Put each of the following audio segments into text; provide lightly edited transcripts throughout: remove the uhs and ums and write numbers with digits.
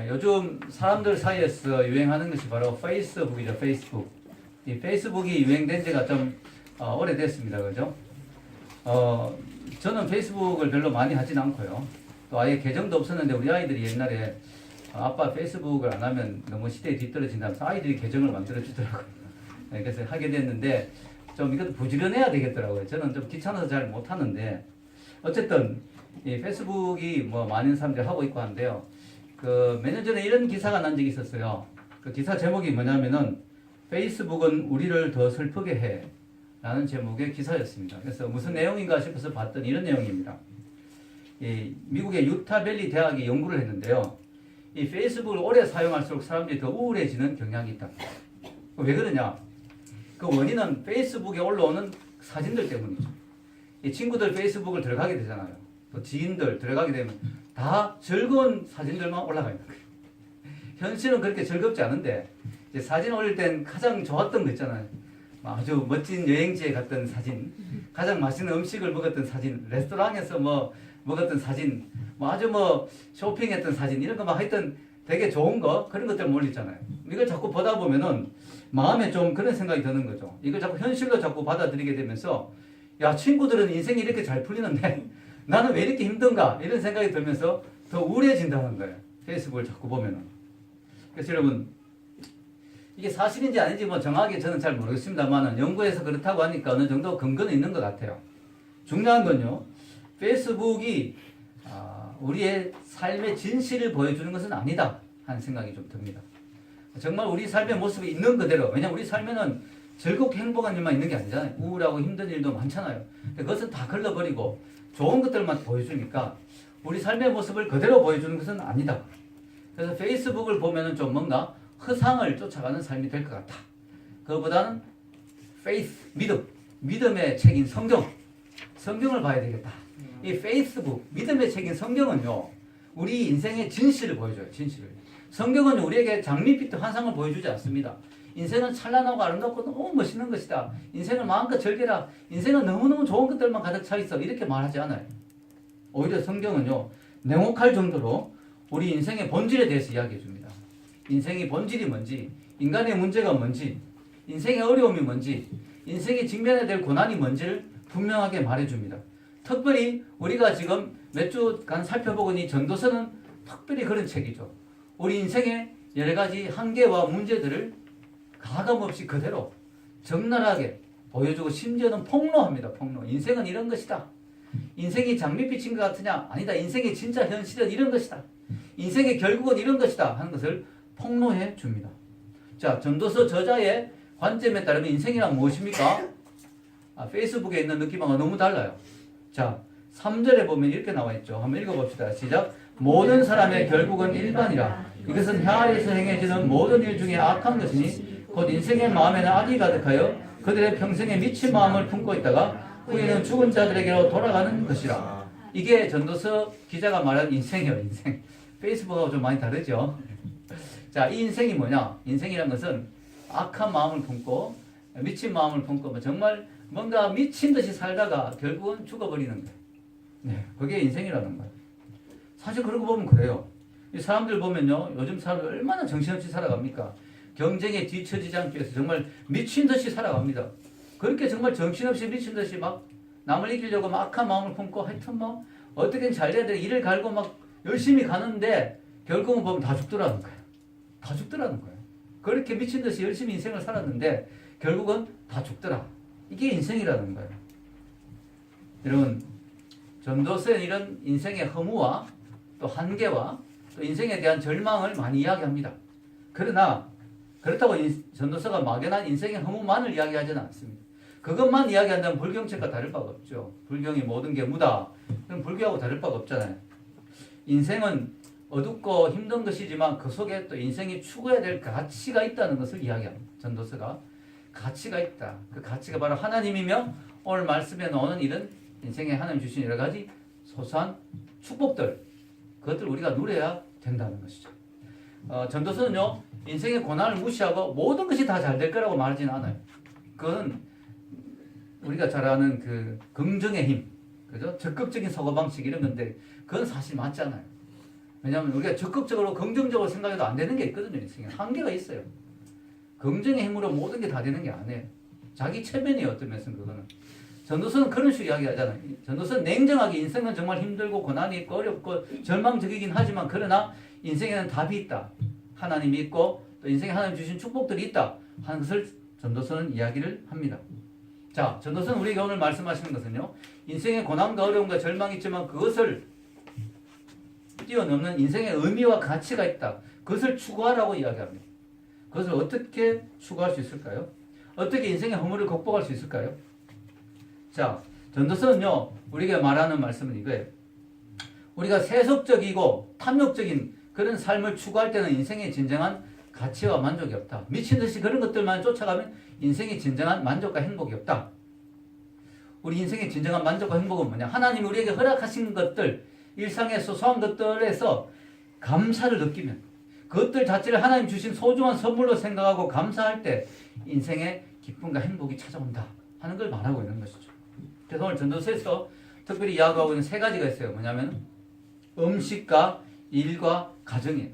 요즘 사람들 사이에서 유행하는 것이 바로 페이스북이죠. 페이스북. 이 페이스북이 유행된 지가 좀 오래됐습니다. 그죠? 저는 페이스북을 별로 많이 하진 않고요. 또 아예 계정도 없었는데 우리 아이들이 옛날에 아빠 페이스북을 안 하면 너무 시대에 뒤떨어진다면서 아이들이 계정을 만들어 주더라고요. 그래서 하게 됐는데 좀 이것도 부지런해야 되겠더라고요. 저는 좀 귀찮아서 잘 못하는데 어쨌든 이 페이스북이 뭐 많은 사람들이 하고 있고 한데요. 몇 년 전에 이런 기사가 난 적이 있었어요. 그 기사 제목이 뭐냐면은 페이스북은 우리를 더 슬프게 해 라는 제목의 기사였습니다. 그래서 무슨 내용인가 싶어서 봤더니 이런 내용입니다. 이 미국의 유타밸리 대학이 연구를 했는데요. 이 페이스북을 오래 사용할수록 사람들이 더 우울해지는 경향이 있다. 왜 그러냐? 그 원인은 페이스북에 올라오는 사진들 때문이죠. 이 친구들 페이스북을 들어가게 되잖아요. 또 지인들 들어가게 되면 다 즐거운 사진들만 올라가 있는 거예요. 현실은 그렇게 즐겁지 않은데 이제 사진 올릴 땐 가장 좋았던 거 있잖아요. 아주 멋진 여행지에 갔던 사진, 가장 맛있는 음식을 먹었던 사진, 레스토랑에서 뭐 먹었던 사진, 아주 쇼핑했던 사진 이런 거 막 하여튼 되게 좋은 거 그런 것들 올리잖아요. 이걸 자꾸 보다 보면은 마음에 좀 그런 생각이 드는 거죠. 이걸 자꾸 현실로 자꾸 받아들이게 되면서 야, 친구들은 인생이 이렇게 잘 풀리는데 나는 왜 이렇게 힘든가 이런 생각이 들면서 더 우울해진다는 거예요. 페이스북을 자꾸 보면은. 그래서 여러분 이게 사실인지 아닌지 정확하게 저는 잘 모르겠습니다만 연구에서 그렇다고 하니까 어느 정도 근거는 있는 것 같아요. 중요한 건요. 페이스북이 우리의 삶의 진실을 보여주는 것은 아니다 하는 생각이 좀 듭니다. 정말 우리 삶의 모습이 있는 그대로, 왜냐하면 우리 삶에는 즐겁고 행복한 일만 있는 게 아니잖아요. 우울하고 힘든 일도 많잖아요. 그것은 다 걸러버리고 좋은 것들만 보여주니까 우리 삶의 모습을 그대로 보여주는 것은 아니다. 그래서 페이스북을 보면은 좀 뭔가 허상을 쫓아가는 삶이 될 것 같다. 그거보다는 faith, 믿음의 책인 성경을 봐야 되겠다. 이 페이스북, 믿음의 책인 성경은요, 우리 인생의 진실을 보여줘요. 진실을. 성경은 우리에게 장밋빛 환상을 보여주지 않습니다. 인생은 찬란하고 아름답고 너무 멋있는 것이다. 인생을 마음껏 즐겨라. 인생은 너무너무 좋은 것들만 가득 차 있어. 이렇게 말하지 않아요. 오히려 성경은요, 냉혹할 정도로 우리 인생의 본질에 대해서 이야기해 줍니다. 인생의 본질이 뭔지, 인간의 문제가 뭔지, 인생의 어려움이 뭔지, 인생이 직면해야 될 고난이 뭔지를 분명하게 말해줍니다. 특별히 우리가 지금 몇 주간 살펴보고 있는 이 전도서는 특별히 그런 책이죠. 우리 인생의 여러 가지 한계와 문제들을 가감없이 그대로 적나라하게 보여주고 심지어는 폭로합니다. 폭로. 인생은 이런 것이다. 인생이 장밋빛인 것 같으냐? 아니다. 인생의 진짜 현실은 이런 것이다. 인생의 결국은 이런 것이다 하는 것을 폭로해 줍니다. 자, 전도서 저자의 관점에 따르면 인생이란 무엇입니까? 페이스북에 있는 느낌하고 너무 달라요. 자, 3절에 보면 이렇게 나와 있죠. 한번 읽어봅시다. 시작. 모든 사람의 결국은 일반이라. 이것은 혀아래에서 행해지는 모든 일 중에 악한 것이니 곧 인생의 마음에는 악이 가득하여 그들의 평생에 미친 마음을 품고 있다가 후에는 죽은 자들에게로 돌아가는 것이라. 이게 전도서 기자가 말한 인생이에요. 인생. 페이스북하고 좀 많이 다르죠. 자, 이 인생이 뭐냐? 인생이란 것은 악한 마음을 품고 미친 마음을 품고 정말 뭔가 미친 듯이 살다가 결국은 죽어버리는 거예요. 네, 그게 인생이라는 거예요. 사실 그러고 보면 그래요. 이 사람들 보면요, 요즘 사람들 얼마나 정신없이 살아갑니까? 경쟁에 뒤처지지 않기 위해서 정말 미친 듯이 살아갑니다. 그렇게 정말 정신없이 미친 듯이 막 남을 이기려고 막 악한 마음을 품고 하여튼 어떻게든 잘 돼야 돼. 일을 갈고 막 열심히 가는데 결국은 보면 다 죽더라는 거예요. 다 죽더라는 거예요. 그렇게 미친 듯이 열심히 인생을 살았는데 결국은 다 죽더라. 이게 인생이라는 거예요. 여러분, 전도서에는 이런 인생의 허무와 또 한계와 또 인생에 대한 절망을 많이 이야기합니다. 그러나 그렇다고 전도서가 막연한 인생의 허무만을 이야기하지는 않습니다. 그것만 이야기한다면 불경책과 다를 바가 없죠. 불경이 모든 게 무다. 그럼 불교하고 다를 바가 없잖아요. 인생은 어둡고 힘든 것이지만 그 속에 또 인생이 추구해야 될 가치가 있다는 것을 이야기합니다. 전도서가 가치가 있다. 그 가치가 바로 하나님이며 오늘 말씀에 나오는 이런 인생에 하나님 주신 여러 가지 소소한 축복들, 그것들 우리가 누려야 된다는 것이죠. 전도서는요, 인생의 고난을 무시하고 모든 것이 다 잘 될 거라고 말하지는 않아요. 그건 우리가 잘 아는 그 긍정의 힘, 그죠? 적극적인 사고방식 이런 건데, 그건 사실 맞지 않아요. 왜냐하면 우리가 적극적으로 긍정적으로 생각해도 안 되는 게 있거든요. 인생에 한계가 있어요. 긍정의 힘으로 모든 게 다 되는 게 아니에요. 자기 체면이에요. 어떤 면에서는 그거는. 전도서는 그런 식으로 이야기하잖아요. 전도서는 냉정하게 인생은 정말 힘들고 고난이 있고 어렵고 절망적이긴 하지만 그러나 인생에는 답이 있다. 하나님이 있고 또 인생에 하나님 주신 축복들이 있다 하는 것을 전도서는 이야기를 합니다. 자, 전도서는 우리에게 오늘 말씀하시는 것은요. 인생의 고난과 어려움과 절망이 있지만 그것을 뛰어넘는 인생의 의미와 가치가 있다. 그것을 추구하라고 이야기합니다. 그것을 어떻게 추구할 수 있을까요? 어떻게 인생의 허물을 극복할 수 있을까요? 자, 전도서는요. 우리가 말하는 말씀은 이거예요. 우리가 세속적이고 탐욕적인 그런 삶을 추구할 때는 인생의 진정한 가치와 만족이 없다. 미친 듯이 그런 것들만 쫓아가면 인생의 진정한 만족과 행복이 없다. 우리 인생의 진정한 만족과 행복은 뭐냐? 하나님이 우리에게 허락하신 것들, 일상의 소소한 것들에서 감사를 느끼면 그것들 자체를 하나님 주신 소중한 선물로 생각하고 감사할 때 인생의 기쁨과 행복이 찾아온다 하는 걸 말하고 있는 것이죠. 그래서 오늘 전도서에서 특별히 이야기하고 있는 세 가지가 있어요. 뭐냐면 음식과 일과 가정이에요.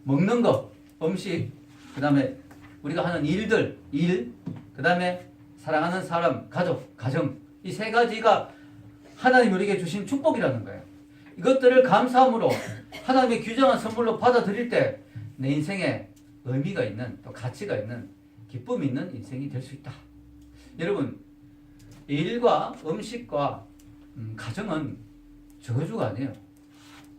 먹는 거, 음식, 그 다음에 우리가 하는 일들, 일, 그 다음에 사랑하는 사람, 가족, 가정. 이 세 가지가 하나님이 우리에게 주신 축복이라는 거예요. 이것들을 감사함으로 하나님의 귀정한 선물로 받아들일 때 내 인생에 의미가 있는 또 가치가 있는 기쁨이 있는 인생이 될 수 있다. 여러분, 일과 음식과 가정은 저주가 아니에요.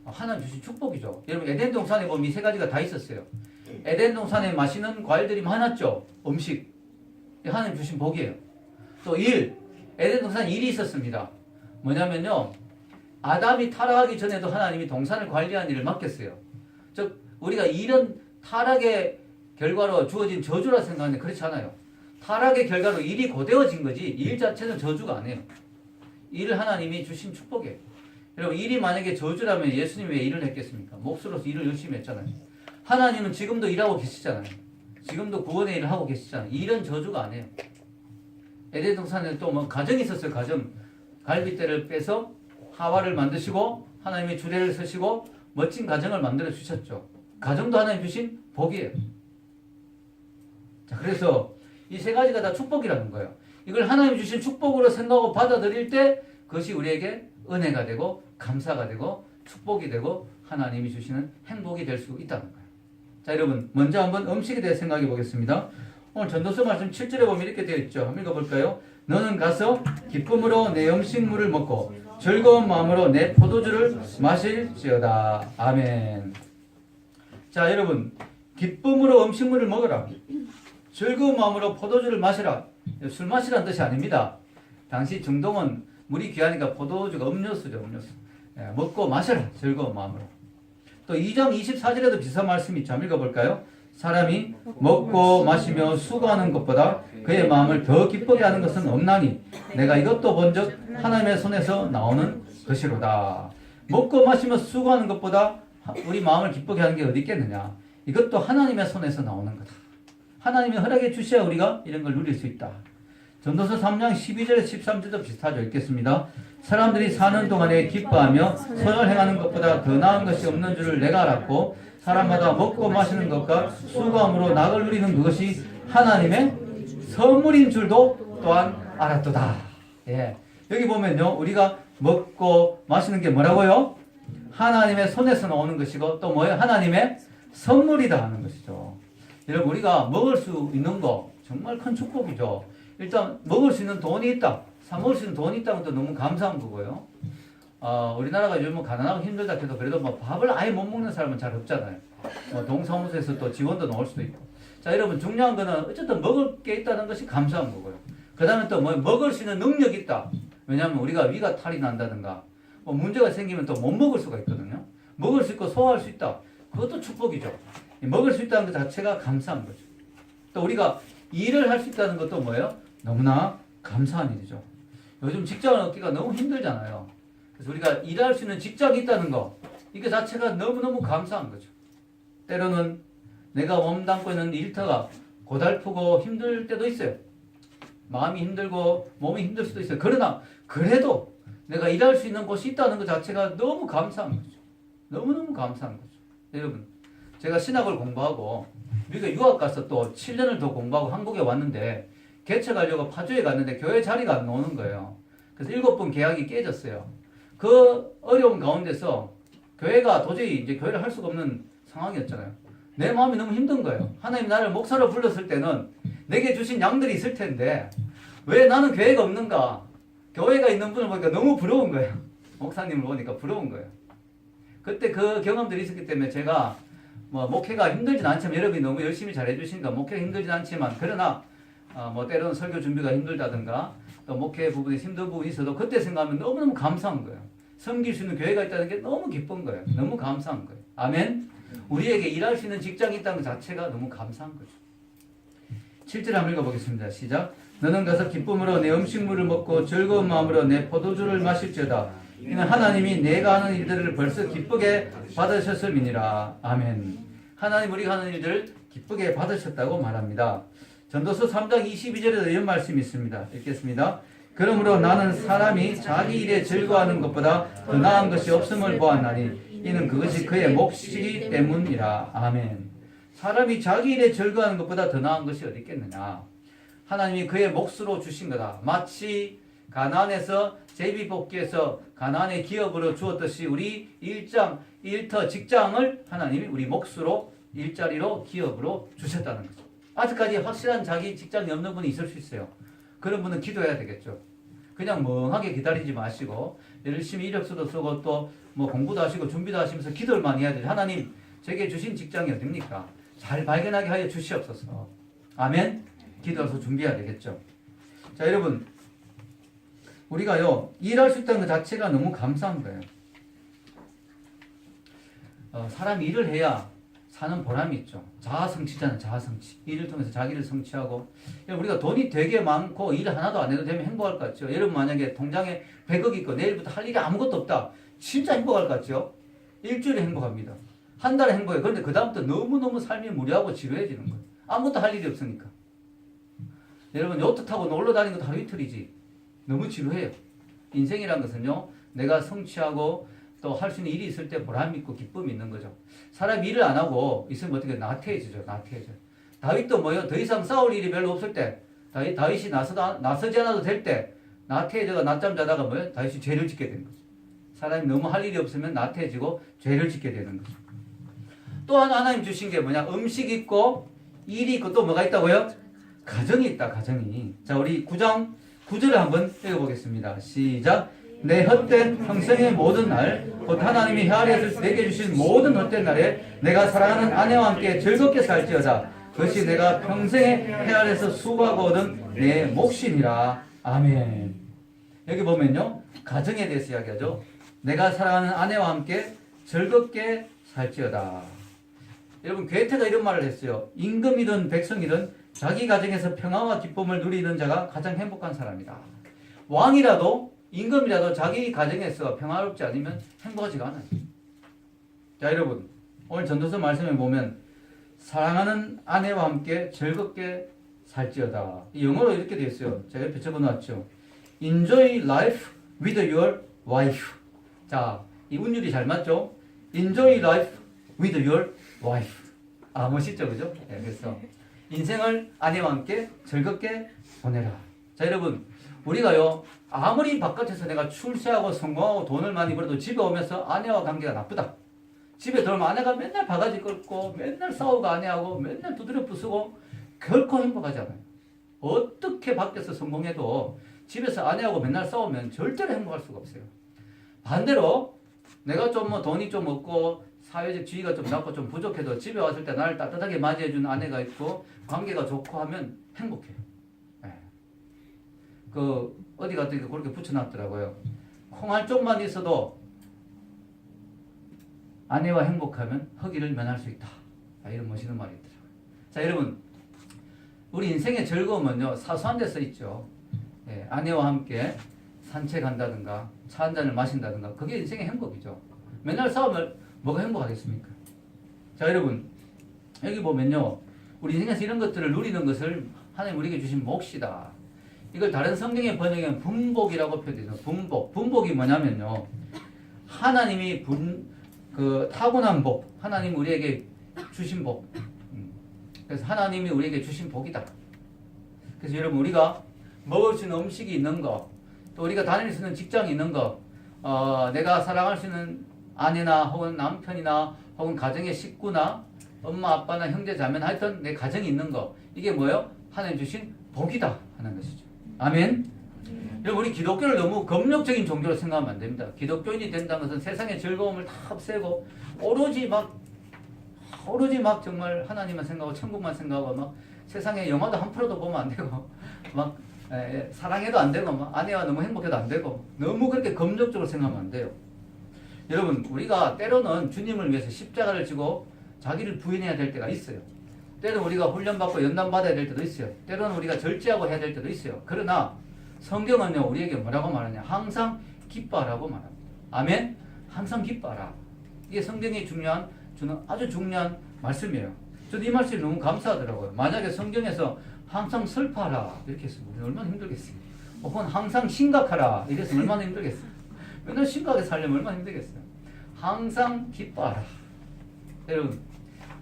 하나님 주신 축복이죠. 여러분 에덴 동산에 보면 이 세 가지가 다 있었어요. 에덴 동산에 맛있는 과일들이 많았죠. 음식. 하나님 주신 복이에요. 또 일. 에덴 동산에 일이 있었습니다. 뭐냐면요. 아담이 타락하기 전에도 하나님이 동산을 관리하는 일을 맡겼어요. 즉 우리가 일은 타락의 결과로 주어진 저주라 생각하는데 그렇지 않아요. 타락의 결과로 일이 고되어진 거지 일 자체는 저주가 아니에요. 일을 하나님이 주신 축복이에요. 여러분 일이 만약에 저주라면 예수님이 왜 일을 했겠습니까? 몫으로서 일을 열심히 했잖아요. 하나님은 지금도 일하고 계시잖아요. 지금도 구원의 일을 하고 계시잖아요. 일은 저주가 아니에요. 에덴 동산에 또 뭐 가정이 있었어요. 가정. 갈빗대를 빼서 하와를 만드시고 하나님의 주례를 서시고 멋진 가정을 만들어 주셨죠. 가정도 하나님 주신 복이에요. 자, 그래서 이 세 가지가 다 축복이라는 거예요. 이걸 하나님 주신 축복으로 생각하고 받아들일 때 그것이 우리에게 은혜가 되고 감사가 되고 축복이 되고 하나님이 주시는 행복이 될 수 있다는 거예요. 자, 여러분 먼저 한번 음식에 대해 생각해 보겠습니다. 오늘 전도서 말씀 7절에 보면 이렇게 되어 있죠. 한번 읽어볼까요? 너는 가서 기쁨으로 내 음식물을 먹고 즐거운 마음으로 내 포도주를 마실지어다. 아멘. 자, 여러분 기쁨으로 음식물을 먹어라. 즐거운 마음으로 포도주를 마시라. 술 마시라는 뜻이 아닙니다. 당시 중동은 물이 귀하니까 포도주가 음료수죠. 음료수. 먹고 마셔라. 즐거운 마음으로. 또 2장 24절에도 비슷한 말씀이 있죠. 한번 읽어볼까요? 사람이 먹고 마시며 수고하는 것보다 그의 마음을 더 기쁘게 하는 것은 없나니 내가 이것도 본즉 하나님의 손에서 나오는 것이로다. 먹고 마시며 수고하는 것보다 우리 마음을 기쁘게 하는 게 어디 있겠느냐. 이것도 하나님의 손에서 나오는 거다. 하나님이 허락해 주셔야 우리가 이런 걸 누릴 수 있다. 전도서 3장 12절에 13절도 비슷하죠. 읽겠습니다. 사람들이 사는 동안에 기뻐하며 선을 행하는 것보다 더 나은 것이 없는 줄을 내가 알았고 사람마다 먹고 마시는 것과 수고함으로 낙을 누리는 그것이 하나님의 선물인 줄도 또한 알았도다. 예. 여기 보면요. 우리가 먹고 마시는 게 뭐라고요? 하나님의 손에서 나오는 것이고 또 뭐예요? 하나님의 선물이다 하는 것이죠. 여러분 우리가 먹을 수 있는 거 정말 큰 축복이죠. 일단 먹을 수 있는 돈이 있다. 사 먹을 수 있는 돈이 있다는 것도 너무 감사한 거고요. 우리나라가 요즘 가난하고 힘들다 해도 그래도 뭐 밥을 아예 못 먹는 사람은 잘 없잖아요. 동사무소에서 또 지원도 나올 수도 있고. 자, 여러분 중요한 거는 어쨌든 먹을 게 있다는 것이 감사한 거고요. 그 다음에 또 뭐 먹을 수 있는 능력이 있다. 왜냐하면 우리가 위가 탈이 난다든가 뭐 문제가 생기면 또 못 먹을 수가 있거든요. 먹을 수 있고 소화할 수 있다. 그것도 축복이죠. 먹을 수 있다는 것 자체가 감사한 거죠. 또 우리가 일을 할 수 있다는 것도 뭐예요? 너무나 감사한 일이죠. 요즘 직장을 얻기가 너무 힘들잖아요. 그래서 우리가 일할 수 있는 직장이 있다는 거, 이게 자체가 너무너무 감사한 거죠. 때로는 내가 몸담고 있는 일터가 고달프고 힘들 때도 있어요. 마음이 힘들고 몸이 힘들 수도 있어요. 그러나 그래도 내가 일할 수 있는 곳이 있다는 것 자체가 너무 감사한 거죠. 너무너무 감사한 거죠. 여러분, 제가 신학을 공부하고 미국에 유학 가서 또 7년을 더 공부하고 한국에 왔는데 개척하려고 파주에 갔는데 교회 자리가 안 나오는 거예요. 그래서 7번 계약이 깨졌어요. 그 어려운 가운데서 교회가 도저히 이제 교회를 할 수가 없는 상황이었잖아요. 내 마음이 너무 힘든 거예요. 하나님 나를 목사로 불렀을 때는 내게 주신 양들이 있을 텐데 왜 나는 교회가 없는가? 교회가 있는 분을 보니까 너무 부러운 거예요. 목사님을 보니까 부러운 거예요. 그때 그 경험들이 있었기 때문에 제가 뭐 목회가 힘들진 않지만 여러분이 너무 열심히 잘해주시니까 목회가 힘들진 않지만 그러나 뭐 때로는 설교 준비가 힘들다든가 또 목회 부분에 힘든 부분이 있어도 그때 생각하면 너무너무 감사한 거예요. 섬길 수 있는 교회가 있다는 게 너무 기쁜 거예요. 너무 감사한 거예요. 아멘. 우리에게 일할 수 있는 직장이 있다는 것 자체가 너무 감사한 거죠. 7절 한번 읽어보겠습니다. 시작. 너는 가서 기쁨으로 내 음식물을 먹고 즐거운 마음으로 내 포도주를 마실지어다. 이는 하나님이 내가 하는 일들을 벌써 기쁘게 받으셨음이니라. 아멘. 하나님 우리가 하는 일들을 기쁘게 받으셨다고 말합니다. 전도서 3장 22절에도 이런 말씀이 있습니다. 읽겠습니다. 그러므로 나는 사람이 자기 일에 즐거워하는 것보다 더 나은 것이 없음을 보았나니 이는 그것이 그의 몫이기 때문이라. 아멘. 사람이 자기 일에 즐거워하는 것보다 더 나은 것이 어디 있겠느냐. 하나님이 그의 몫으로 주신 거다. 마치 가나안에서 제비뽑기에서 가나안의 기업으로 주었듯이 우리 일터 직장을 하나님이 우리 몫으로 일자리로 기업으로 주셨다는 거죠. 아직까지 확실한 자기 직장이 없는 분이 있을 수 있어요. 그런 분은 기도해야 되겠죠. 그냥 멍하게 기다리지 마시고 열심히 이력서도 쓰고 또 뭐 공부도 하시고 준비도 하시면서 기도를 많이 해야 돼요. 하나님 제게 주신 직장이 어딥니까? 잘 발견하게 하여 주시옵소서. 아멘. 기도해서 준비해야 되겠죠. 자 여러분 우리가요 일할 수 있다는 것 자체가 너무 감사한 거예요. 사람이 일을 해야 사는 보람이 있죠. 자아성취잖아요. 자아성취. 일을 통해서 자기를 성취하고 우리가 돈이 되게 많고 일 하나도 안 해도 되면 행복할 것 같죠. 여러분 만약에 통장에 100억 있고 내일부터 할 일이 아무것도 없다. 진짜 행복할 것 같죠. 일주일에 행복합니다. 한 달에 행복해. 그런데 그 다음부터 너무너무 삶이 무료하고 지루해지는 거예요. 아무것도 할 일이 없으니까. 여러분 요트 타고 놀러 다니는 것도 하루 이틀이지. 너무 지루해요. 인생이란 것은요. 내가 성취하고 또 할 수 있는 일이 있을 때 보람이 있고 기쁨이 있는 거죠. 사람이 일을 안 하고 있으면 어떻게 나태해지죠. 나태해져요. 다윗도 뭐요? 더 이상 싸울 일이 별로 없을 때 다윗이 나서지 않아도 될 때 나태해져가 낮잠 자다가 뭐요? 다윗이 죄를 짓게 된 거죠. 사람이 너무 할 일이 없으면 나태해지고 죄를 짓게 되는 거죠. 또 하나님 주신 게 뭐냐? 음식이 있고 일이 있고 또 뭐가 있다고요? 가정이 있다. 가정이. 자 우리 9장 9절을 한번 읽어보겠습니다. 시작. 내 헛된 평생의 모든 날 곧 하나님이 헤아려서 내게 주신 모든 헛된 날에 내가 사랑하는 아내와 함께 즐겁게 살지어다. 그것이 내가 평생에 헤아려서 수고하고 얻은 내 몫이니라. 아멘. 여기 보면요 가정에 대해서 이야기하죠. 내가 사랑하는 아내와 함께 즐겁게 살지어다. 여러분 괴테가 이런 말을 했어요. 임금이든 백성이든 자기 가정에서 평화와 기쁨을 누리는 자가 가장 행복한 사람이다. 왕이라도 임금이라도 자기 가정에서 평화롭지 않으면 행복하지가 않아요. 자 여러분 오늘 전도서 말씀에 보면 사랑하는 아내와 함께 즐겁게 살지어다. 이 영어로 이렇게 되어 있어요. 제가 옆에 적어놨죠. Enjoy life with your wife. 자, 이 운율이 잘 맞죠? Enjoy life with your wife. 아 멋있죠, 그죠? 네, 그래서 인생을 아내와 함께 즐겁게 보내라. 자 여러분 우리가요 아무리 바깥에서 내가 출세하고 성공하고 돈을 많이 벌어도 집에 오면서 아내와 관계가 나쁘다. 집에 들어오면 아내가 맨날 바가지 긁고 맨날 싸우고 아내하고 맨날 두드려 부수고 결코 행복하지 않아요. 어떻게 밖에서 성공해도 집에서 아내하고 맨날 싸우면 절대로 행복할 수가 없어요. 반대로 내가 좀 뭐 돈이 좀 없고 사회적 지위가 좀 낮고 좀 부족해도 집에 왔을 때 나를 따뜻하게 맞이해준 아내가 있고 관계가 좋고 하면 행복해요. 네. 어디 갔더니 그렇게 붙여놨더라고요. 콩알 쪽만 있어도 아내와 행복하면 허기를 면할 수 있다. 이런 멋있는 말이 있더라고요. 자 여러분 우리 인생의 즐거움은요 사소한 데 써 있죠. 예, 아내와 함께 산책한다든가 차 한 잔을 마신다든가 그게 인생의 행복이죠. 맨날 싸우면 뭐가 행복하겠습니까? 자 여러분 여기 보면요 우리 인생에서 이런 것들을 누리는 것을 하나님 우리에게 주신 몫이다. 이걸 다른 성경의 번역에는 분복이라고 표현되죠. 분복이 뭐냐면요 하나님이 그 타고난 복, 하나님 우리에게 주신 복. 그래서 하나님이 우리에게 주신 복이다. 그래서 여러분 우리가 먹을 수 있는 음식이 있는 거, 또 우리가 다닐 수 있는 직장이 있는 거, 내가 사랑할 수 있는 아내나 혹은 남편이나 혹은 가정의 식구나 엄마 아빠나 형제 자매나 하여튼 내 가정이 있는 거, 이게 뭐예요? 하나님 주신 복이다 하는 것이죠. 아멘. 여러분 우리 기독교를 너무 검역적인 종교로 생각하면 안 됩니다. 기독교인이 된다는 것은 세상의 즐거움을 다 없애고 오로지 막 정말 하나님만 생각하고 천국만 생각하고 막 세상에 영화도 한 프로도 보면 안 되고 막 사랑해도 안 되고 막 아내와 너무 행복해도 안 되고 너무 그렇게 검역적으로 생각하면 안 돼요. 여러분 우리가 때로는 주님을 위해서 십자가를 지고 자기를 부인해야 될 때가 있어요. 때로는 우리가 훈련받고 연단받아야 될 때도 있어요. 때로는 우리가 절제하고 해야 될 때도 있어요. 그러나 성경은요 우리에게 뭐라고 말하냐, 항상 기뻐하라고 말합니다. 아멘. 항상 기뻐하라. 이게 성경이 주는 아주 중요한 말씀이에요. 저도 이 말씀이 너무 감사하더라고요. 만약에 성경에서 항상 슬퍼하라 이렇게 했으면 우리는 얼마나 힘들겠어요. 혹은 항상 심각하라 이랬으면 얼마나 힘들겠어요. 맨날 심각하게 살려면 얼마나 힘들겠어요. 항상 기뻐하라. 여러분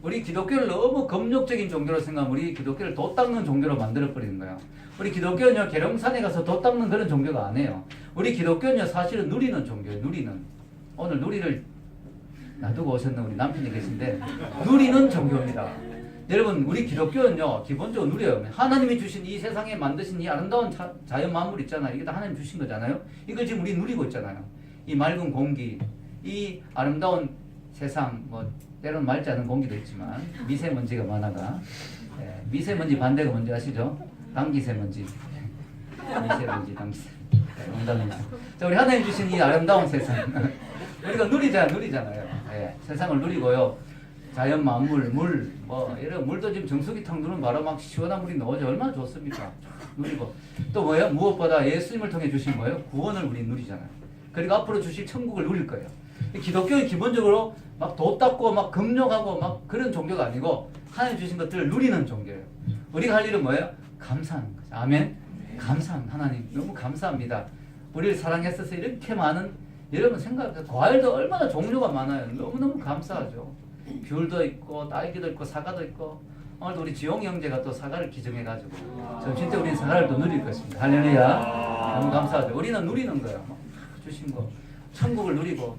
우리 기독교를 너무 검역적인 종교로 생각하면 우리 기독교를 돛 닦는 종교로 만들어버리는 거예요. 우리 기독교는요 계룡산에 가서 돛 닦는 그런 종교가 아니에요. 우리 기독교는요 사실은 누리는 종교예요. 누리는. 오늘 누리를 놔두고 오셨는 우리 남편이 계신데 누리는 종교입니다. 여러분 우리 기독교는요 기본적으로 누려요. 하나님이 주신 이 세상에 만드신 이 아름다운 자연 만물 있잖아요. 이게 다 하나님 주신 거잖아요. 이걸 지금 우리 누리고 있잖아요. 이 맑은 공기, 이 아름다운 세상, 뭐 때로는 맑지 않은 공기도 있지만 미세먼지가 많아가 미세먼지 반대가 뭔지 아시죠? 당기세먼지. 미세먼지, 당기세먼지. 농담입니다. 자, 우리 하나님 주신 이 아름다운 세상 우리가 누리잖아요. 세상을 누리고요. 자연 만물, 물, 뭐 이런 물도 지금 정수기 탕 누르면 바로 막 시원한 물이 나오죠. 얼마나 좋습니까? 누리고 또 뭐예요? 무엇보다 예수님을 통해 주신 뭐예요? 구원을 우리 누리잖아요. 그리고 앞으로 주실 천국을 누릴 거예요. 기독교는 기본적으로 막 돛 닦고 막 금욕하고 막 그런 종교가 아니고 하나님 주신 것들을 누리는 종교예요. 우리가 할 일은 뭐예요? 감사하는 거죠. 아멘. 감사합니다. 하나님 너무 감사합니다. 우리를 사랑했어서 이렇게 많은 여러분 생각해 과일도 얼마나 종류가 많아요. 너무너무 감사하죠. 귤도 있고 딸기도 있고 사과도 있고 오늘도 우리 지용이 형제가 또 사과를 기증해가지고 점심 때 우리는 사과를 또 누릴 것입니다. 할렐루야. 너무 감사하죠. 우리는 누리는 거예요. 주신 거 천국을 누리고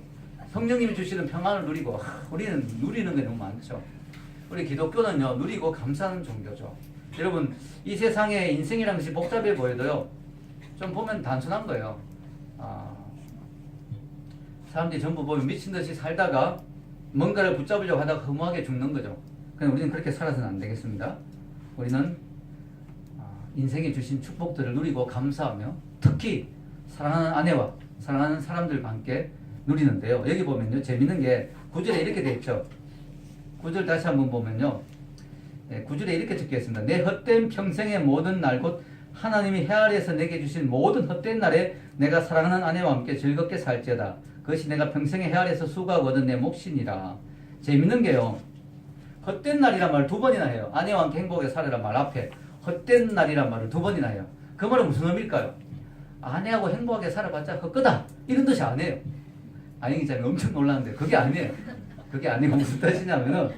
성령님이 주시는 평안을 누리고 우리는 누리는 게 너무 많죠. 우리 기독교는요 누리고 감사하는 종교죠. 여러분 이 세상에 인생이라는 것이 복잡해 보여도요 좀 보면 단순한 거예요. 사람들이 전부 보면 미친 듯이 살다가 뭔가를 붙잡으려고 하다가 허무하게 죽는 거죠. 그럼 우리는 그렇게 살아서는 안 되겠습니다. 우리는 인생에 주신 축복들을 누리고 감사하며 특히 사랑하는 아내와 사랑하는 사람들과 함께 누리는데요. 여기 보면요 재밌는 게 9절에 이렇게 되어 있죠. 9절 다시 한번 보면요 9절에 이렇게 적혀 있습니다. 내 헛된 평생의 모든 날 곧 하나님이 해 아래에서 내게 주신 모든 헛된 날에 내가 사랑하는 아내와 함께 즐겁게 살지어다. 그것이 내가 평생의 해 아래에서 수고하고 얻은 내 몫이니라. 재밌는 게요 헛된 날이란 말을 두 번이나 해요. 아내와 함께 행복하게 살아라 말 앞에 헛된 날이란 말을 두 번이나 해요. 그 말은 무슨 의미일까요? 아내하고 행복하게 살아봤자 헛거다 이런 뜻이 아니에요. 안영 기자님 엄청 놀랐는데 그게 아니에요. 그게 아니고 무슨 뜻이냐면은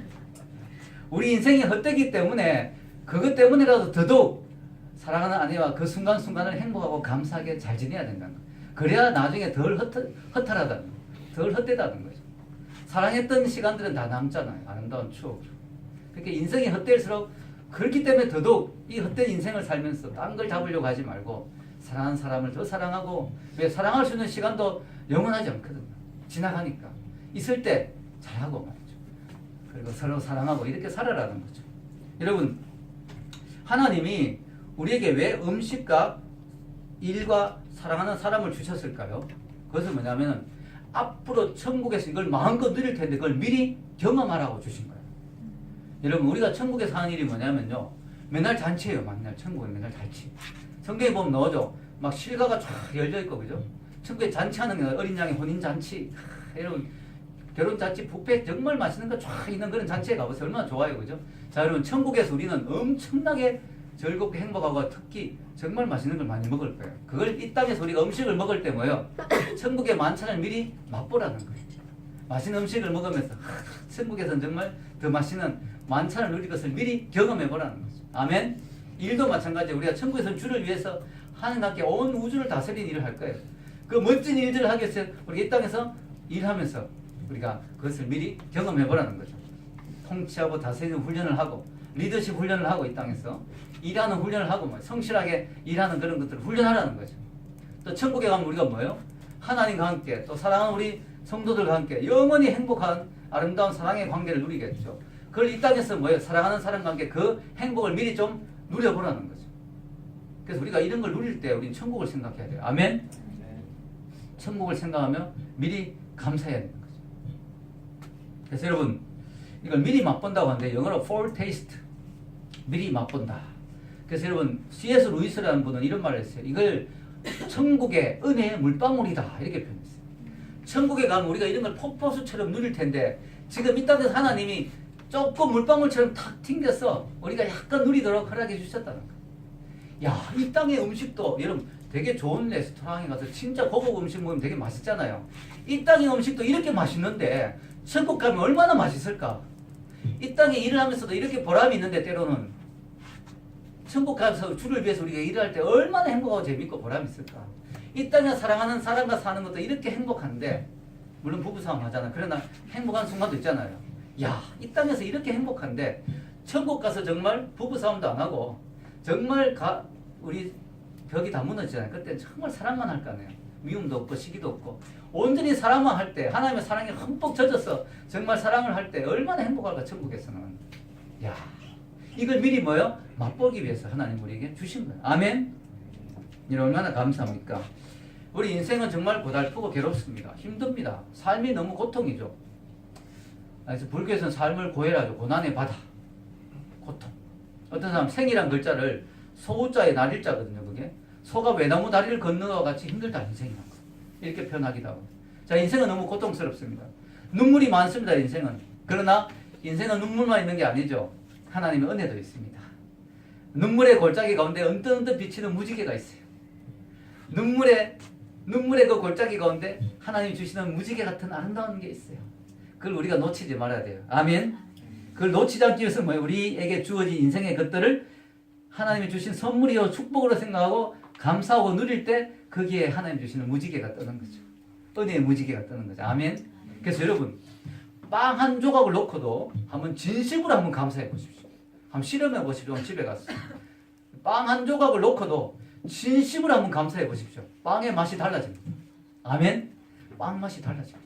우리 인생이 헛되기 때문에 그것 때문에라도 더더욱 사랑하는 아내와 그 순간순간을 행복하고 감사하게 잘 지내야 된다는 거예요. 그래야 나중에 덜 허탈하다는 거예요. 덜 헛되다는 거죠. 사랑했던 시간들은 다 남잖아요. 아름다운 추억으로. 그러니까 인생이 헛될수록 그렇기 때문에 더더욱 이 헛된 인생을 살면서 딴 걸 잡으려고 하지 말고 사랑하는 사람을 더 사랑하고 왜 사랑할 수 있는 시간도 영원하지 않거든요. 지나가니까 있을 때 잘하고 말이죠. 그리고 서로 사랑하고 이렇게 살아라는 거죠. 여러분 하나님이 우리에게 왜 음식과 일과 사랑하는 사람을 주셨을까요? 그것은 뭐냐면 앞으로 천국에서 이걸 마음껏 누릴 텐데 그걸 미리 경험하라고 주신 거예요. 여러분 우리가 천국에서 하는 일이 뭐냐면요 맨날 잔치예요. 맨날 천국에 맨날 잔치. 성경에 보면 나오죠. 막 실가가 쫙 열려 있고 그죠? 천국에 잔치하는 게 어린 양의 혼인 잔치 여러분 결혼 잔치 뷔페 정말 맛있는 거 쫙 있는 그런 잔치에 가보세요. 얼마나 좋아요 그죠? 자 여러분 천국에서 우리는 엄청나게 즐겁게 행복하고 특히 정말 맛있는 걸 많이 먹을 거예요. 그걸 이 땅에서 우리가 음식을 먹을 때 뭐예요? 천국의 만찬을 미리 맛보라는 거예요. 맛있는 음식을 먹으면서 천국에서는 정말 더 맛있는 만찬을 누릴 것을 미리 경험해 보라는 거죠. 아멘. 일도 마찬가지. 우리가 천국에서는 주를 위해서 하나님과 함께 온 우주를 다스리는 일을 할 거예요. 그 멋진 일들을 하기 위해서 우리가 이 땅에서 일하면서 우리가 그것을 미리 경험해 보라는 거죠. 통치하고 다스리는 훈련을 하고 리더십 훈련을 하고 이 땅에서 일하는 훈련을 하고 성실하게 일하는 그런 것들을 훈련하라는 거죠. 또 천국에 가면 우리가 뭐예요? 하나님과 함께 또 사랑하는 우리 성도들과 함께 영원히 행복한 아름다운 사랑의 관계를 누리겠죠. 그걸 이 땅에서 뭐예요? 사랑하는 사람과 함께 그 행복을 미리 좀 누려보라는 거죠. 그래서 우리가 이런 걸 누릴 때 우리는 천국을 생각해야 돼요. 아멘? 천국을 생각하며 미리 감사해야 되는 거죠. 그래서 여러분 이걸 미리 맛본다고 하는데 영어로 foretaste 미리 맛본다. 그래서 여러분 C.S. 루이스라는 분은 이런 말을 했어요. 이걸 천국의 은혜의 물방울이다 이렇게 표현했어요. 천국에 가면 우리가 이런 걸 폭포수처럼 누릴 텐데 지금 이 땅에서 하나님이 조금 물방울처럼 탁 튕겨서 우리가 약간 누리도록 허락해 주셨다는 거예요. 야, 이 땅의 음식도 여러분 되게 좋은 레스토랑에 가서 진짜 고급 음식 먹으면 되게 맛있잖아요. 이 땅의 음식도 이렇게 맛있는데 천국 가면 얼마나 맛있을까? 이 땅에 일을 하면서도 이렇게 보람이 있는데 때로는 천국 가서 주를 위해서 우리가 일할 때 얼마나 행복하고 재밌고 보람이 있을까? 이 땅에 사랑하는 사람과 사는 것도 이렇게 행복한데 물론 부부싸움 하잖아. 그러나 행복한 순간도 있잖아요. 야, 이 땅에서 이렇게 행복한데 천국 가서 정말 부부싸움도 안 하고 정말 우리 벽이 다 무너지잖아요. 그때 정말 사랑만 할 거 아니에요. 미움도 없고 시기도 없고 온전히 사랑만 할 때 하나님의 사랑에 흠뻑 젖어서 정말 사랑을 할 때 얼마나 행복할까 천국에서는. 야, 이걸 미리 뭐요? 맛보기 위해서 하나님 우리에게 주신 거예요. 아멘. 이런 얼마나 감사합니까? 우리 인생은 정말 고달프고 괴롭습니다. 힘듭니다. 삶이 너무 고통이죠. 그래서 불교에서는 삶을 고해라죠. 고난의 바다. 고통. 어떤 사람 생이란 글자를 소자의 날일자거든요. 그게 소가 외나무 다리를 걷는 것과 같이 힘들다 인생이란 거. 이렇게 표현하기도 하고. 자, 인생은 너무 고통스럽습니다. 눈물이 많습니다. 인생은. 그러나 인생은 눈물만 있는 게 아니죠. 하나님의 은혜도 있습니다. 눈물의 골짜기 가운데 언뜻언뜻 비치는 무지개가 있어요. 눈물의 그 골짜기 가운데 하나님이 주시는 무지개 같은 아름다운 게 있어요. 그걸 우리가 놓치지 말아야 돼요. 아멘. 그걸 놓치지 않기 위해서 뭐예요? 우리에게 주어진 인생의 것들을 하나님이 주신 선물이요 축복으로 생각하고 감사하고 누릴 때 거기에 하나님 주시는 무지개가 뜨는 거죠. 은혜의 무지개가 뜨는 거죠. 아멘. 그래서 여러분 빵 한 조각을 놓고도 한번 진심으로 한번 감사해 보십시오. 한번 실험해 보십시오. 집에 가서 빵 한 조각을 놓고도 진심으로 한번 감사해 보십시오. 빵의 맛이 달라집니다. 아멘. 빵 맛이 달라집니다.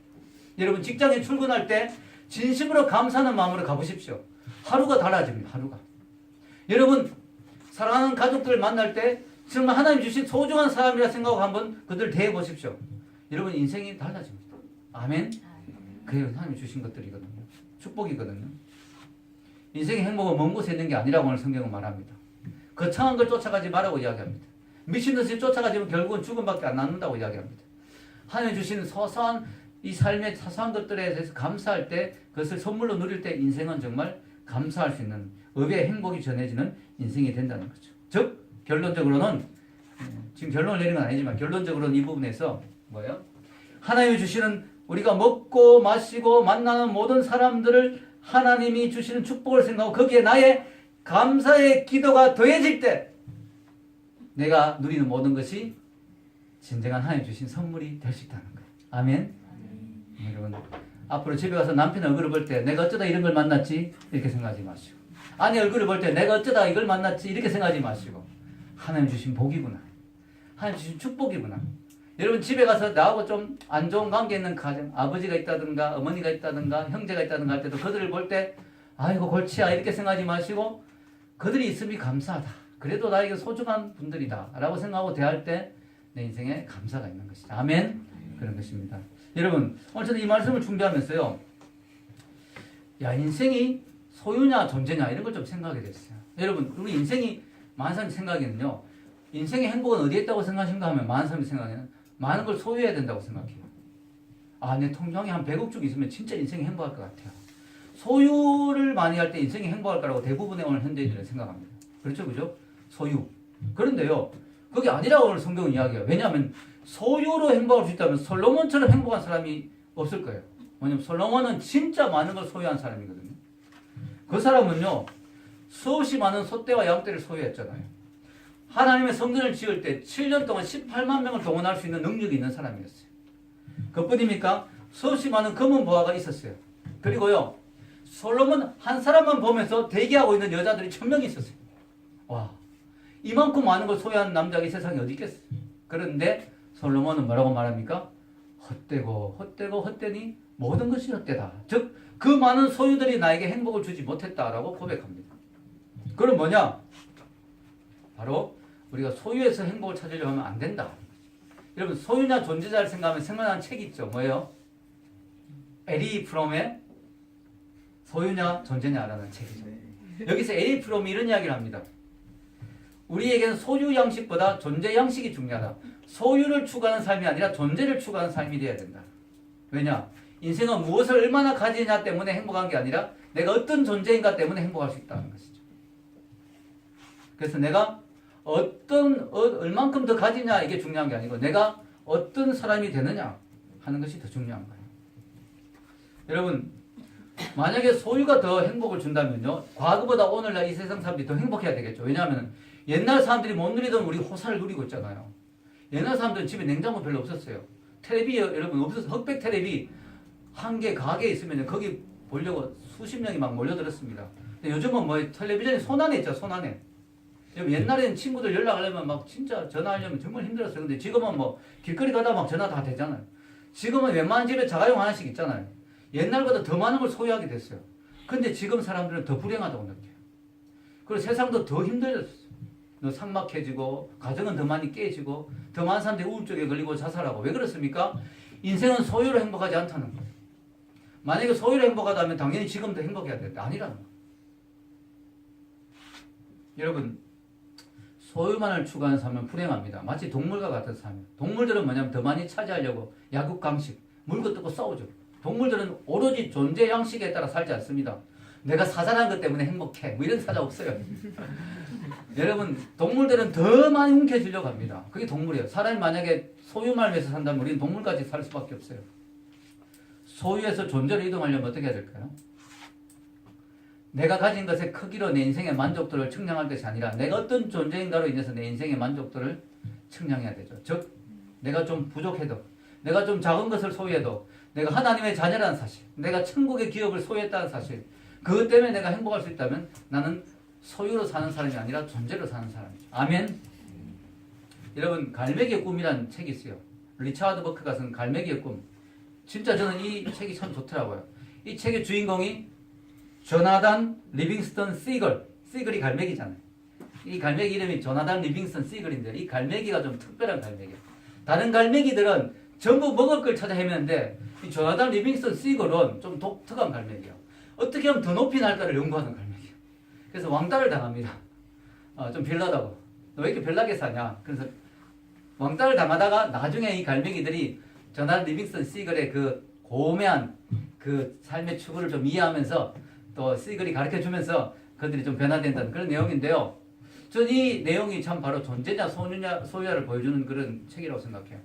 여러분 직장에 출근할 때 진심으로 감사하는 마음으로 가보십시오. 하루가 달라집니다. 하루가. 여러분 사랑하는 가족들을 만날 때 정말 하나님 주신 소중한 사람이라 생각하고 한번 그들 대해 보십시오. 여러분 인생이 달라집니다. 아멘. 그게 하나님 주신 것들이거든요. 축복이거든요. 인생의 행복은 먼 곳에 있는 게 아니라고 오늘 성경은 말합니다. 거창한 걸 쫓아가지 말라고 이야기합니다. 미친 듯이 쫓아가지면 결국은 죽음밖에 안 남는다고 이야기합니다. 하나님 주시는 소소한 이 삶의 사소한 것들에 대해서 감사할 때 그것을 선물로 누릴 때 인생은 정말 감사할 수 있는 의의 행복이 전해지는 인생이 된다는 거죠. 즉 결론적으로는 지금 결론을 내린 건 아니지만 결론적으로는 이 부분에서 뭐예요? 하나님이 주시는 우리가 먹고 마시고 만나는 모든 사람들을 하나님이 주시는 축복을 생각하고 거기에 나의 감사의 기도가 더해질 때 내가 누리는 모든 것이 진정한 하나님 주신 선물이 될 수 있다는 거예요. 아멘. 여러분 앞으로 집에 가서 남편 얼굴을 볼 때 내가 어쩌다 이런 걸 만났지 이렇게 생각하지 마시고 아내 얼굴을 볼 때 내가 어쩌다 이걸 만났지 이렇게 생각하지 마시고 하나님 주신 복이구나. 하나님 주신 축복이구나. 여러분 집에 가서 나하고 좀 안 좋은 관계 있는 가정 아버지가 있다든가 어머니가 있다든가 형제가 있다든가 할 때도 그들을 볼 때 아이고 골치야 이렇게 생각하지 마시고 그들이 있음이 감사하다. 그래도 나에게 소중한 분들이다 라고 생각하고 대할 때 내 인생에 감사가 있는 것이다. 아멘. 그런 것입니다. 여러분 오늘 저는 이 말씀을 준비하면서요 야 인생이 소유냐 존재냐 이런 걸 좀 생각하게 됐어요. 여러분 우리 인생이 많은 사람이 생각에는요 인생의 행복은 어디에 있다고 생각하신가 하면 많은 사람이 생각에는 많은 걸 소유해야 된다고 생각해요. 아, 내 통장에 한 100억 쭉 있으면 진짜 인생이 행복할 것 같아요. 소유를 많이 할 때 인생이 행복할 거라고 대부분의 오늘 현대인들은 생각합니다. 그렇죠, 그죠? 소유. 그런데요, 그게 아니라고 오늘 성경은 이야기해요. 왜냐하면 소유로 행복할 수 있다면 솔로몬처럼 행복한 사람이 없을 거예요. 뭐냐면 솔로몬은 진짜 많은 걸 소유한 사람이거든요. 그 사람은요, 수없이 많은 소떼와 양떼를 소유했잖아요. 하나님의 성전을 지을 때 7년 동안 18만 명을 동원할 수 있는 능력이 있는 사람이었어요. 그뿐입니까? 수없이 많은 검은 보화가 있었어요. 그리고요, 솔로몬 한 사람만 보면서 대기하고 있는 여자들이 1000명이 있었어요. 와, 이만큼 많은 걸 소유한 남자가 이 세상에 어디 있겠어요? 그런데 솔로몬은 뭐라고 말합니까? 헛되고 헛되고 헛되니 모든 것이 헛되다. 즉, 그 많은 소유들이 나에게 행복을 주지 못했다라고 고백합니다. 그럼 뭐냐? 바로 우리가 소유에서 행복을 찾으려고 하면 안 된다. 여러분, 소유냐 존재자를 생각하면 생각나는 책이 있죠. 뭐예요? 에리 프롬의 소유냐 존재냐라는 책이죠. 여기서 에리 프롬이 이런 이야기를 합니다. 우리에게는 소유 양식보다 존재 양식이 중요하다. 소유를 추구하는 삶이 아니라 존재를 추구하는 삶이 되어야 된다. 왜냐? 인생은 무엇을 얼마나 가지냐 때문에 행복한 게 아니라 내가 어떤 존재인가 때문에 행복할 수 있다는 것이죠. 그래서 내가 얼만큼 더 가지냐 이게 중요한 게 아니고 내가 어떤 사람이 되느냐 하는 것이 더 중요한 거예요. 여러분, 만약에 소유가 더 행복을 준다면요, 과거보다 오늘날 이 세상 사람들이 더 행복해야 되겠죠. 왜냐하면 옛날 사람들이 못 누리던 우리 호사를 누리고 있잖아요. 옛날 사람들은 집에 냉장고 별로 없었어요. 텔레비 여러분 없어서 흑백 텔레비 한 개 가게에 있으면 거기 보려고 수십 명이 막 몰려들었습니다. 근데 요즘은 뭐 텔레비전이 손안에 있죠, 손안에. 옛날에는 친구들 연락하려면 막 진짜 전화하려면 정말 힘들었어요. 근데 지금은 뭐 길거리 가다 막 전화 다 되잖아요. 지금은 웬만한 집에 자가용 하나씩 있잖아요. 옛날보다 더 많은 걸 소유하게 됐어요. 근데 지금 사람들은 더 불행하다고 느껴요. 그리고 세상도 더 힘들어졌어요. 더 삭막해지고 가정은 더 많이 깨지고 더 많은 사람들이 우울증에 걸리고 자살하고. 왜 그렇습니까? 인생은 소유로 행복하지 않다는 거예요. 만약에 소유로 행복하다면 당연히 지금도 행복해야 되는데 아니라는 거예요. 여러분, 소유만을 추구하는 삶은 불행합니다. 마치 동물과 같은 삶이에요. 동물들은 뭐냐면 더 많이 차지하려고 약육강식, 물고 뜯고 싸우죠. 동물들은 오로지 존재 양식에 따라 살지 않습니다. 내가 사자란 것 때문에 행복해. 뭐 이런 사자 없어요. 여러분, 동물들은 더 많이 움켜쥐려고 합니다. 그게 동물이에요. 사람이 만약에 소유만 위해서 산다면 우리는 동물까지 살 수밖에 없어요. 소유에서 존재로 이동하려면 어떻게 해야 될까요? 내가 가진 것의 크기로 내 인생의 만족도를 측량할 것이 아니라 내가 어떤 존재인가로 인해서 내 인생의 만족도를 측량해야 되죠. 즉, 내가 좀 부족해도, 내가 좀 작은 것을 소유해도, 내가 하나님의 자녀라는 사실, 내가 천국의 기업을 소유했다는 사실, 그것 때문에 내가 행복할 수 있다면 나는 소유로 사는 사람이 아니라 존재로 사는 사람이죠. 아멘. 여러분, 갈매기의 꿈이라는 책이 있어요. 리차드 버크가 쓴 갈매기의 꿈. 진짜 저는 이 책이 참 좋더라고요. 이 책의 주인공이 조나단 리빙스턴 시걸. 시걸이 갈매기잖아요. 이 갈매기 이름이 조나단 리빙스턴 시걸인데 이 갈매기가 좀 특별한 갈매기예요. 다른 갈매기들은 전부 먹을 걸 찾아 헤매는데 이 조나단 리빙스턴 시걸은 좀 독특한 갈매기예요. 어떻게 하면 더 높이 날까를 연구하는 갈매기예요. 그래서 왕따를 당합니다. 좀 별나다고. 너 왜 이렇게 별나게 사냐? 그래서 왕따를 당하다가 나중에 이 갈매기들이 조나단 리빙스턴 시걸의 그 고매한 그 삶의 추구를 좀 이해하면서 또 시글이 가르쳐주면서 그들이 좀 변화된다는 그런 내용인데요. 전 이 내용이 참 바로 존재냐 소유냐를 보여주는 그런 책이라고 생각해요.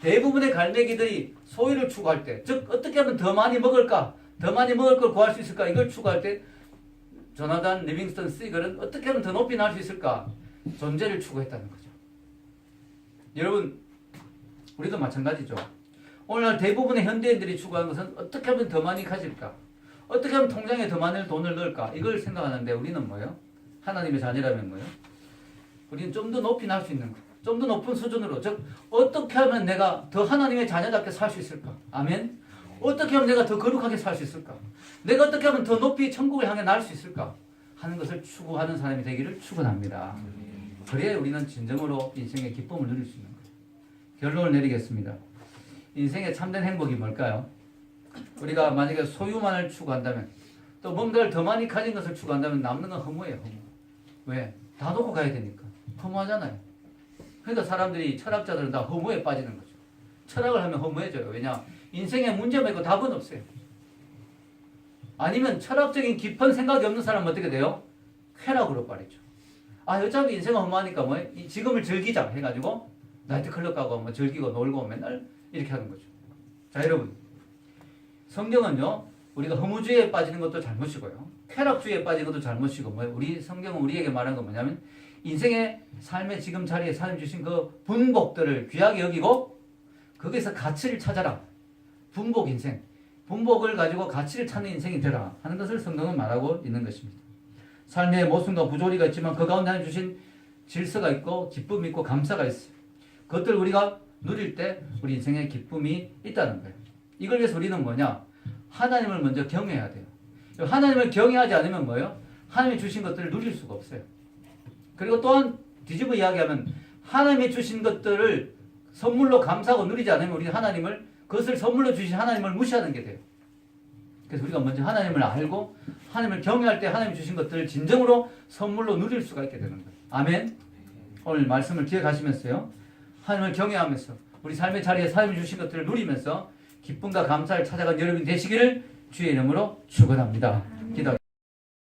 대부분의 갈매기들이 소유를 추구할 때, 즉 어떻게 하면 더 많이 먹을까, 더 많이 먹을 걸 구할 수 있을까, 이걸 추구할 때 조나단 리빙스턴 시글은 어떻게 하면 더 높이 날 수 있을까, 존재를 추구했다는 거죠. 여러분, 우리도 마찬가지죠. 오늘날 대부분의 현대인들이 추구하는 것은 어떻게 하면 더 많이 가질까, 어떻게 하면 통장에 더 많은 돈을 넣을까, 이걸 생각하는데 우리는 뭐예요? 하나님의 자녀라면 뭐예요? 우리는 좀 더 높이 날 수 있는 것, 좀 더 높은 수준으로, 즉 어떻게 하면 내가 더 하나님의 자녀답게 살 수 있을까? 아멘? 어떻게 하면 내가 더 거룩하게 살 수 있을까? 내가 어떻게 하면 더 높이 천국을 향해 날 수 있을까? 하는 것을 추구하는 사람이 되기를 축원합니다. 그래야 우리는 진정으로 인생의 기쁨을 누릴 수 있는 거예요. 결론을 내리겠습니다. 인생의 참된 행복이 뭘까요? 우리가 만약에 소유만을 추구한다면, 또 뭔가를 더 많이 가진 것을 추구한다면 남는 건 허무해요. 허무. 왜? 다 놓고 가야 되니까. 허무하잖아요. 그러니까 사람들이, 철학자들은 다 허무에 빠지는 거죠. 철학을 하면 허무해져요. 왜냐? 인생에 문제가 있고 답은 없어요. 아니면 철학적인 깊은 생각이 없는 사람은 어떻게 돼요? 쾌락으로 빠르죠. 어차피 인생은 허무하니까 뭐 지금을 즐기자 해가지고 나이트클럽 가고 뭐 즐기고 놀고 맨날 이렇게 하는 거죠. 자, 여러분, 성경은요, 우리가 허무주의에 빠지는 것도 잘못이고요. 쾌락주의에 빠지는 것도 잘못이고, 우리 성경은 우리에게 말하는 건 뭐냐면, 인생의 삶의 지금 자리에 하나님 주신 그 분복들을 귀하게 여기고, 거기서 가치를 찾아라. 분복 인생. 분복을 가지고 가치를 찾는 인생이 되라 하는 것을 성경은 말하고 있는 것입니다. 삶의 모순과 부조리가 있지만 그 가운데 하나님 주신 질서가 있고 기쁨이 있고 감사가 있어요. 그것들을 우리가 누릴 때 우리 인생에 기쁨이 있다는 거예요. 이걸 위해서 우리는 뭐냐? 하나님을 먼저 경외해야 돼요. 하나님을 경외하지 않으면 뭐예요? 하나님이 주신 것들을 누릴 수가 없어요. 그리고 또한 뒤집어 이야기하면 하나님이 주신 것들을 선물로 감사하고 누리지 않으면 우리 하나님을 그것을 선물로 주신 하나님을 무시하는 게 돼요. 그래서 우리가 먼저 하나님을 알고 하나님을 경외할 때 하나님 주신 것들을 진정으로 선물로 누릴 수가 있게 되는 거예요. 아멘. 오늘 말씀을 기억하시면서요. 하나님을 경외하면서 우리 삶의 자리에 하나님 주신 것들을 누리면서 기쁨과 감사를 찾아간 여러분이 되시기를 주의 이름으로 축원합니다.